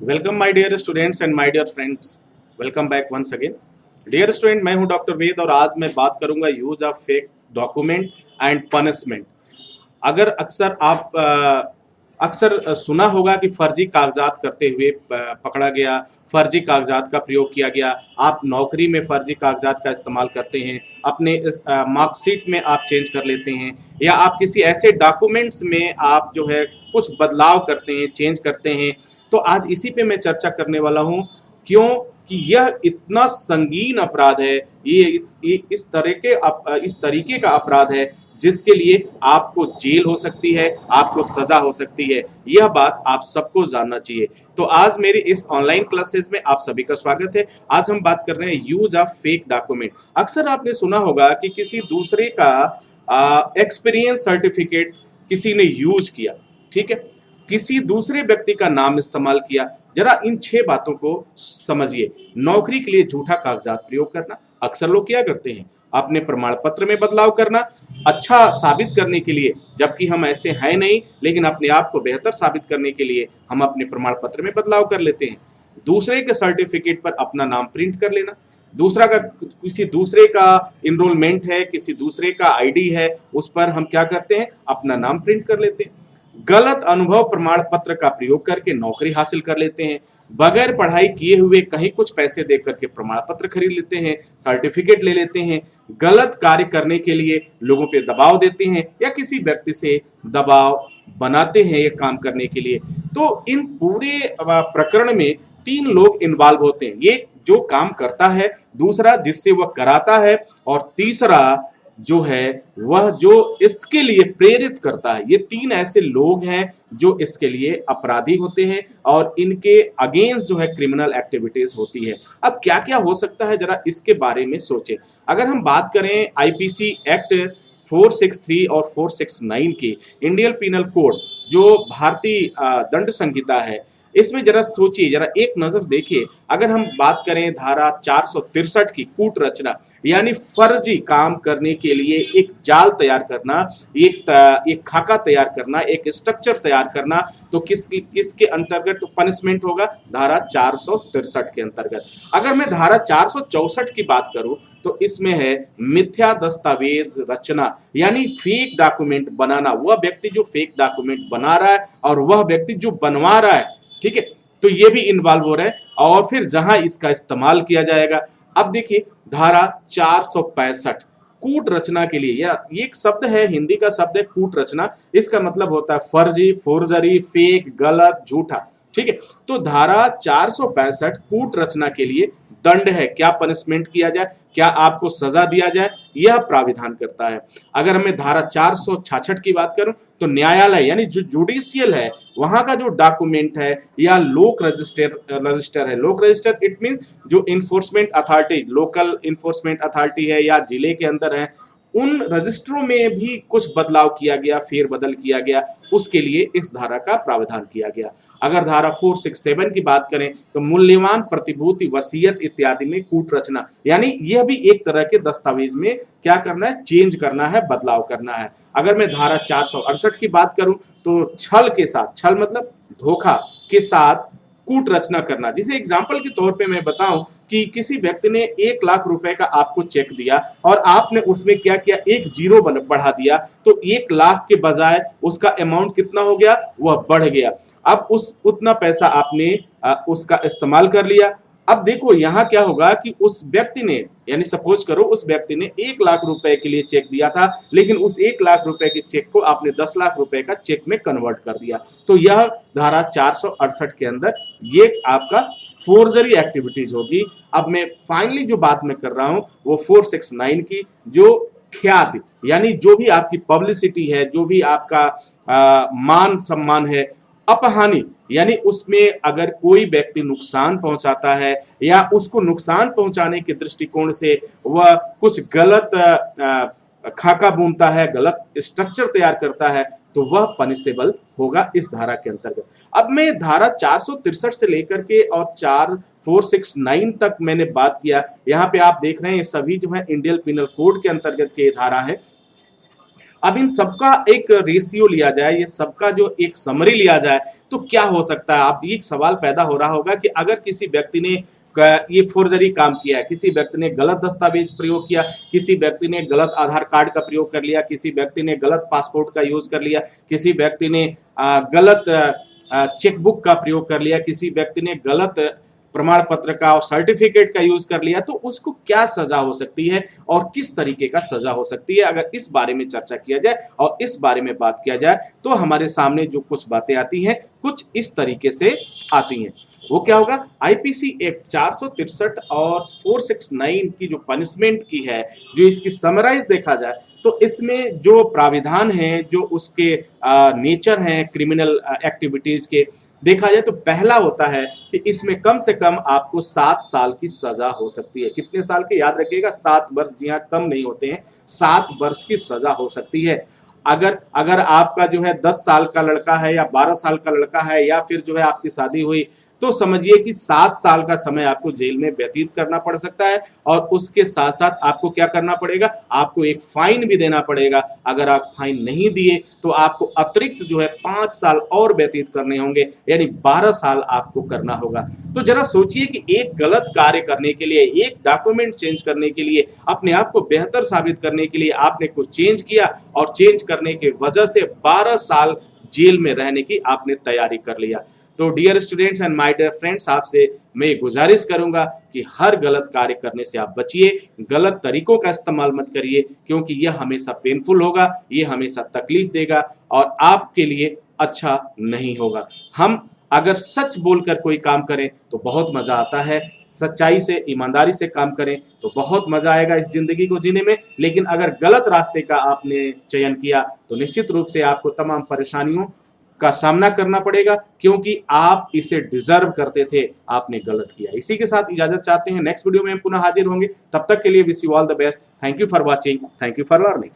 Welcome my dear students and my dear friends. Welcome back once again. Dear student, मैं हूं doctor Ved और आज मैं बात करूंगा use of fake document and punishment. अगर अक्सर सुना होगा कि फर्जी कागजात करते हुए पकड़ा गया, फर्जी कागजात का प्रयोग किया गया। आप नौकरी में फर्जी कागजात का इस्तेमाल करते हैं, अपने इस मार्कशीट में आप चेंज कर लेते हैं, या आप किसी ऐसे डॉक्यूमेंट्स में आप जो है कुछ बदलाव करते हैं, चेंज करते हैं। तो आज इसी पे मैं चर्चा करने वाला हूं। क्यों कि यह इतना संगीन अपराध है, ये इस तरीके का अपराध है जिसके लिए आपको जेल हो सकती है, आपको सजा हो सकती है। यह बात आप सबको जानना चाहिए। तो आज मेरी इस ऑनलाइन क्लासेस में आप सभी का स्वागत है। आज हम बात कर रहे हैं यूज ऑफ फेक डॉक्यूमेंट। अक्सर आपने सुना होगा कि किसी दूसरे का एक्सपीरियंस सर्टिफिकेट किसी ने यूज किया, ठीक है, किसी दूसरे व्यक्ति का नाम इस्तेमाल किया। जरा इन 6 बातों को समझिए। नौकरी के लिए झूठा कागजात प्रयोग करना, अक्सर लोग क्या करते हैं, अपने प्रमाण पत्र में बदलाव करना, अच्छा साबित करने के लिए, जबकि हम ऐसे हैं नहीं, लेकिन अपने आप को बेहतर साबित करने के लिए हम अपने प्रमाण पत्र में बदलाव कर लेते हैं। दूसरे के सर्टिफिकेट पर अपना नाम प्रिंट कर लेना, किसी दूसरे का इनरोलमेंट है, किसी दूसरे का आईडी है, उस पर हम क्या करते हैं, अपना नाम प्रिंट कर लेते हैं। गलत अनुभव प्रमाण पत्र का प्रयोग करके नौकरी हासिल कर लेते हैं। बगैर पढ़ाई किए हुए कहीं कुछ पैसे दे करके प्रमाण पत्र खरीद लेते हैं, सर्टिफिकेट ले लेते हैं। गलत कार्य करने के लिए लोगों पे दबाव देते हैं या किसी व्यक्ति से दबाव बनाते हैं ये काम करने के लिए। तो इन पूरे प्रकरण में 3 लोग इन्वॉल्व होते हैं। ये जो काम करता है, दूसरा जिससे वह कराता है, और तीसरा जो है वह जो इसके लिए प्रेरित करता है। ये 3 ऐसे लोग हैं जो इसके लिए अपराधी होते हैं और इनके अगेंस्ट जो है क्रिमिनल एक्टिविटीज होती है। अब क्या क्या हो सकता है, जरा इसके बारे में सोचें। अगर हम बात करें आईपीसी एक्ट 463 और 469 की, इंडियन पीनल कोड जो भारतीय दंड संहिता है, इसमें जरा सोचिए, जरा एक नजर देखिए। अगर हम बात करें धारा 463 की, कूट रचना, यानी फर्जी काम करने के लिए एक जाल तैयार करना, एक खाका तैयार करना, एक स्ट्रक्चर तैयार करना, तो किसके अंतर्गत पनिशमेंट होगा, धारा 463 के अंतर्गत। अगर मैं धारा 464 की बात करूं तो इसमें है मिथ्या दस्तावेज रचना, यानी फेक डॉक्यूमेंट बनाना। वह व्यक्ति जो फेक डॉक्यूमेंट बना रहा है और वह व्यक्ति जो बनवा रहा है, ठीक है, तो ये भी इन्वॉल्व हो रहा है। और फिर जहां इसका इस्तेमाल किया जाएगा, अब देखिए धारा 465 कूट रचना के लिए, या ये एक शब्द है, हिंदी का शब्द है कूट रचना। इसका मतलब होता है फर्जी, फोर्जरी, फेक, गलत, झूठा, ठीक है। तो धारा 465 कूट रचना के लिए दंड है, क्या पनिशमेंट किया जाए, क्या आपको सजा दिया जाए, यह प्राविधान करता है। अगर मैं धारा 466 की बात करूं तो न्यायालय यानी जो जुडिशियल है, वहां का जो डॉक्यूमेंट है या लोक रजिस्टर है, लोक रजिस्टर इट मींस जो enforcement authority, local enforcement authority है या जिले के अंदर है, उन रजिस्टरों में भी कुछ बदलाव किया गया, फेरबदल किया गया, उसके लिए इस धारा का प्रावधान किया गया। अगर धारा 467 की बात करें तो मूल्यवान प्रतिभूति, वसीयत इत्यादि में कूट रचना, यानी यह भी एक तरह के दस्तावेज में क्या करना है, चेंज करना है, बदलाव करना है। अगर मैं धारा 468 की बात करूं तो छल के साथ, छल मतलब धोखा के साथ कूट रचना करना। जिसे एग्जाम्पल के तौर पे मैं बताऊं कि किसी व्यक्ति ने 1 लाख रुपए का आपको चेक दिया और आपने उसमें क्या किया, एक जीरो बढ़ा दिया, तो 1 लाख के बजाय उसका अमाउंट कितना हो गया, वह बढ़ गया। अब उतना पैसा आपने उसका इस्तेमाल कर लिया। अब देखो यहां क्या होगा कि उस व्यक्ति ने, यानी सपोज करो उस व्यक्ति ने 1 लाख रुपए के लिए चेक दिया था, लेकिन उस 1 लाख रुपए के चेक को आपने 10 लाख रुपए का चेक में कन्वर्ट कर दिया। तो यह धारा 468 के अंदर ये आपका फोर्जरी एक्टिविटीज होगी। अब मैं फाइनली जो बात मैं कर रहा हूं वो 469 की, जो ख्याति, यानी जो भी आपकी पब्लिसिटी है, जो भी आपका मान सम्मान है, अपहानि, यानी उसमें अगर कोई व्यक्ति नुकसान पहुंचाता है या उसको नुकसान पहुंचाने के दृष्टिकोण से वह कुछ गलत खाका बुनता है, गलत स्ट्रक्चर तैयार करता है, तो वह पनिशेबल होगा इस धारा के अंतर्गत। अब मैं धारा 463 से लेकर के और 469 तक मैंने बात किया। यहाँ पे आप देख रहे हैं सभी जो है इंडियन पिनल कोड के अंतर्गत के धारा है। अब इन सबका एक रेशियो लिया जाए, ये सबका जो एक समरी लिया जाए, तो क्या हो सकता है? आप एक सवाल पैदा हो रहा होगा कि अगर किसी व्यक्ति ने ये फोर्जरी काम किया है, किसी व्यक्ति ने गलत दस्तावेज प्रयोग किया, किसी व्यक्ति ने गलत आधार कार्ड का प्रयोग कर लिया, किसी व्यक्ति ने गलत पासपोर्ट का यूज कर लिया, किसी व्यक्ति ने गलत चेकबुक का प्रयोग कर लिया, किसी व्यक्ति ने गलत प्रमाण पत्र का और सर्टिफिकेट का यूज कर लिया, तो उसको क्या सजा हो सकती है और किस तरीके का सजा हो सकती है? अगर इस बारे में चर्चा किया जाए और इस बारे में बात किया जाए, तो हमारे सामने जो कुछ बातें आती हैं, कुछ इस तरीके से आती हैं। वो क्या होगा? आईपीसी एक्ट 463 और 469 की जो पनिशमेंट की है, जो इसकी समराइज देखा जाए, तो इसमें जो प्राविधान हैं, जो उसके नेचर हैं क्रिमिनल एक्टिविटीज के, देखा जाए तो पहला होता है कि इसमें कम से कम आपको 7 साल की सजा हो सकती है। कितने साल के? याद रखिएगा, 7 वर्ष, जी हाँ, कम नहीं होते हैं, 7 वर्ष की सजा हो सकती है। अगर आपका जो है 10 साल का लड़का है या 12 साल का लड़का है, या फिर जो है आपकी शादी हुई, तो समझिए कि 7 साल का समय आपको जेल में व्यतीत करना पड़ सकता है। और उसके साथ साथ आपको क्या करना पड़ेगा? आपको एक फाइन भी देना पड़ेगा। अगर आप फाइन नहीं दिए तो आपको अतिरिक्त जो है 5 साल और व्यतीत करने होंगे, यानी 12 साल आपको करना होगा। तो जरा सोचिए कि एक गलत कार्य करने के लिए, एक डॉक्यूमेंट चेंज करने के लिए, अपने आप को बेहतर साबित करने के लिए आपने कुछ चेंज किया, और चेंज करने की वजह से 12 साल जेल में रहने की आपने तैयारी कर लिया। तो dear students and my dear friends, आपसे मैं गुजारिश करूंगा कि हर गलत कार्य करने से आप बचिए, गलत तरीकों का इस्तेमाल मत करिए, क्योंकि यह हमेशा पेनफुल होगा, यह हमेशा तकलीफ देगा और आपके लिए अच्छा नहीं होगा। हम अगर सच बोलकर कोई काम करें तो बहुत मजा आता है, सच्चाई से, ईमानदारी से काम करें तो बहुत मजा आएगा इस जिंदगी को जीने में। लेकिन अगर गलत रास्ते का आपने चयन किया तो निश्चित रूप से आपको तमाम परेशानियों का सामना करना पड़ेगा, क्योंकि आप इसे डिजर्व करते थे, आपने गलत किया। इसी के साथ इजाजत चाहते हैं, नेक्स्ट वीडियो में हम पुनः हाजिर होंगे। तब तक के लिए wish you all the best. Thank you for watching, thank you for learning.